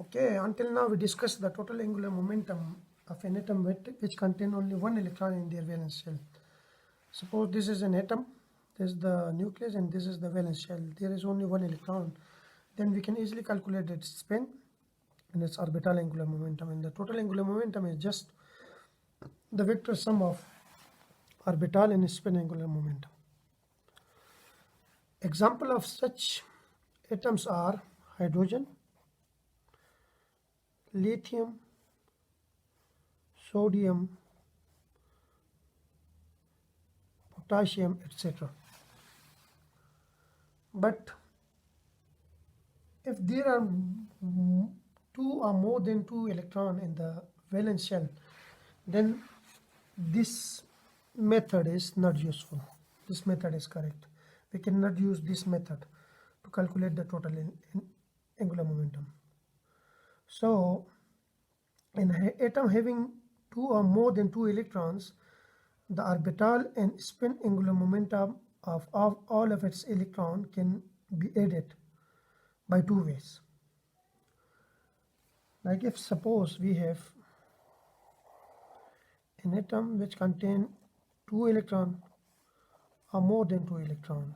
Okay, until now we discussed the total angular momentum of an atom which contain only one electron in their valence shell. Suppose this is an atom, this is the nucleus and this is the valence shell. There is only one electron. Then we can easily calculate its spin and its orbital angular momentum. And the total angular momentum is just the vector sum of orbital and spin angular momentum. Example of such atoms are hydrogen, lithium, sodium, potassium, etc. But if there are two or more than two electrons in the valence shell, then this method is not useful. This method is correct. We cannot use this method to calculate the total angular momentum. So, in an atom having two or more than two electrons, the orbital and spin angular momentum of all of its electrons can be added by two ways. Like if suppose we have an atom which contain two electrons or more than two electrons,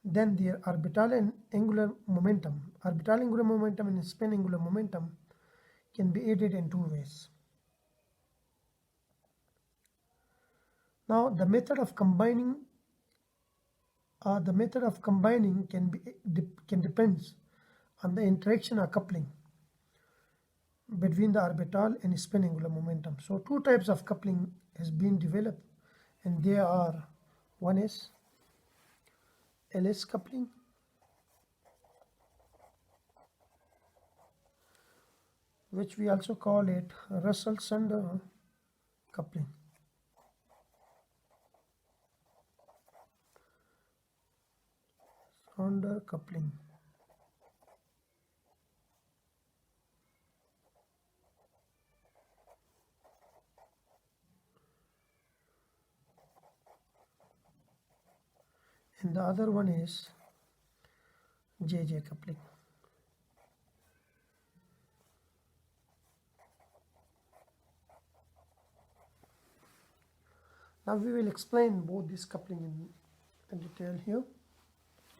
then their orbital and angular momentum and spin angular momentum can be added in two ways. Now the method of combining can depends on the interaction or coupling between the orbital and spin angular momentum. So two types of coupling has been developed, and they are, one is LS coupling, which we also call it Russell-Sunder coupling. Sunder coupling. And the other one is JJ coupling. Now we will explain both this coupling in detail here.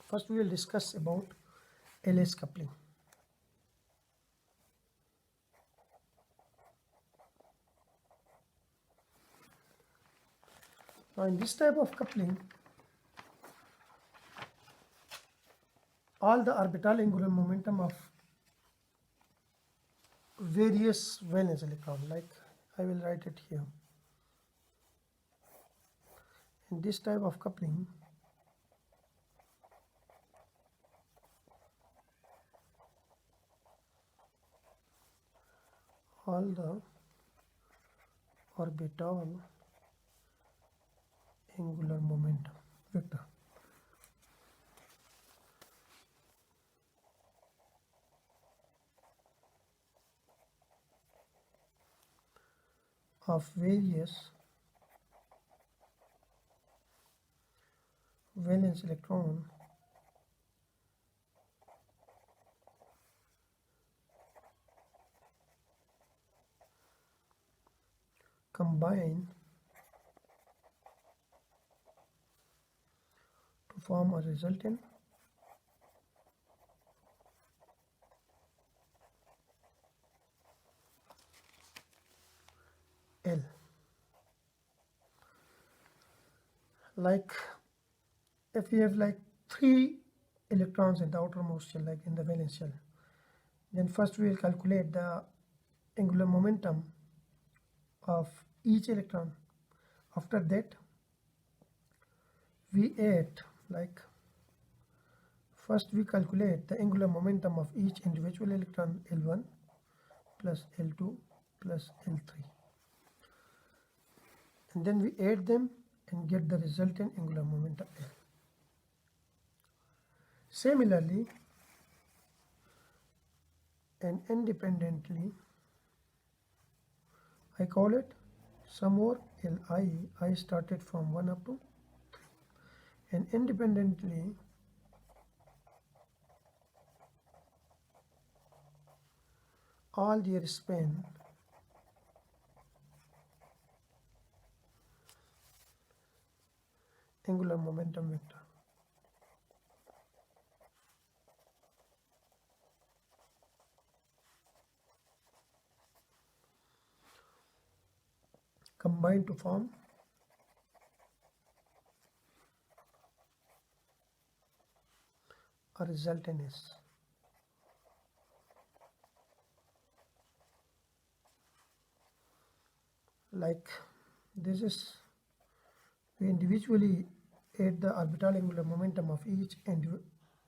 First we will discuss about LS coupling. Now in this type of coupling, all the orbital angular momentum of various valence electrons, like I will write it here. In this type of coupling, all the orbital angular momentum vector of various valence electron combine to form a resultant L. Like if we have like 3 electrons in the outermost shell, like in the valence shell, then first we will calculate the angular momentum of each electron. After that we add, like first we calculate the angular momentum of each individual electron, L1 plus L2 plus L3, and then we add them and get the resultant angular momentum L. Similarly and independently, I call it some more Li. I started from 1 up to 3, and independently all their spin angular momentum vector. Combine to form a resultant S. Like this is, we individually add the orbital angular momentum of each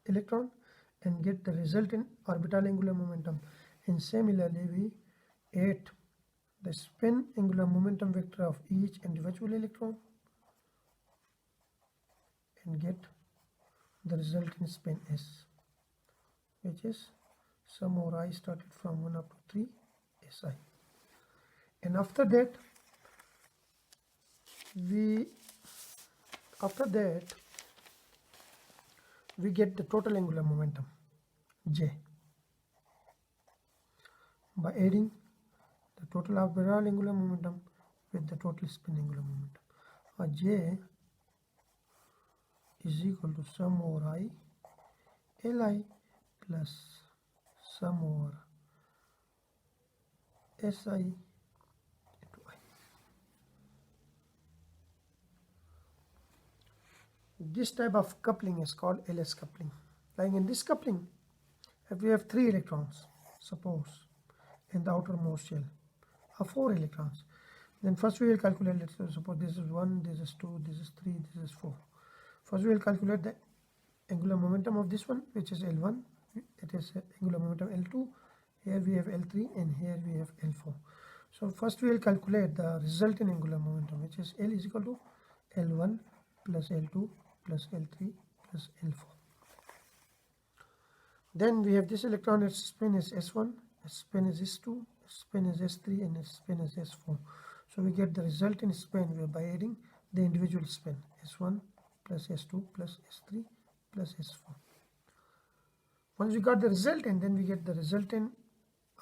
electron and get the resultant orbital angular momentum, and similarly we add the spin angular momentum vector of each individual electron and get the resultant spin S, which is sum over I started from 1 up to 3 SI. And after that we get the total angular momentum J by adding the total orbital angular momentum with the total spin angular momentum. J is equal to sum over I Li plus sum over Si into I. This type of coupling is called LS coupling. Like in this coupling, if we have 3 electrons, suppose, in the outermost shell, or 4 electrons, then first we will calculate, let's suppose this is 1, this is 2, this is 3, this is 4. First we will calculate the angular momentum of this one, which is L1, it is angular momentum L2, here we have L3, and here we have L4. So first we will calculate the resultant angular momentum, which is L is equal to L1 plus L2 plus L3 plus L4. Then we have this electron, its spin is S1, its spin is S2, its spin is S3, and its spin is S4. So we get the resultant spin by adding the individual spin, S1 plus S2 plus S3 plus S4. Once we got the resultant, then we get the resultant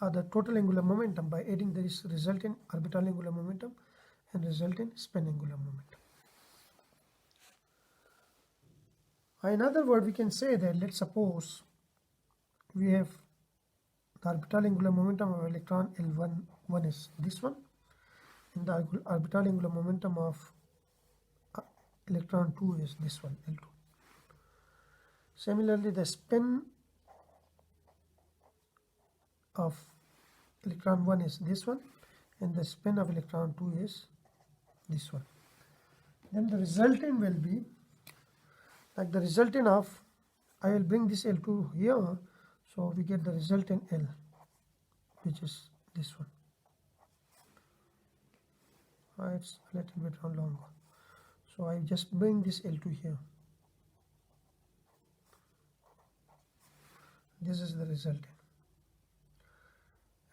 the total angular momentum by adding this resultant orbital angular momentum and resultant spin angular momentum. In other words, we can say that, let's suppose we have the orbital angular momentum of electron L1 is this one, and the orbital angular momentum of electron 2 is this one, L2. Similarly, the spin of electron 1 is this one, and the spin of electron 2 is this one. Then the resultant will be like the resultant of, I will bring this L2 here, so we get the resultant L, which is this one. It's a little bit longer, so I just bring this L2 here. This is the resultant.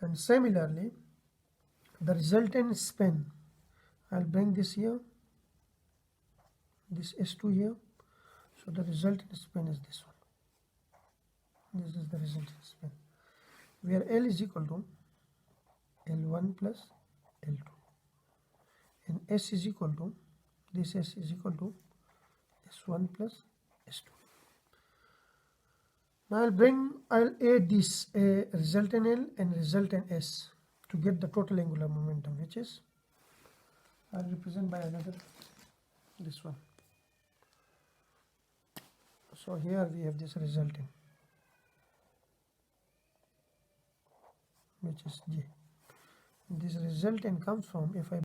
And similarly, the resultant spin, I'll bring this here, this S2 here, so the resultant spin is this one. This is the resultant spin, where L is equal to L1 plus L2, and S is equal to, this S is equal to S1 plus S2. Now I'll add this resultant L and resultant S to get the total angular momentum, which is, I'll represent by another, this one. So here we have this resultant, which is J. This resultant comes from, if I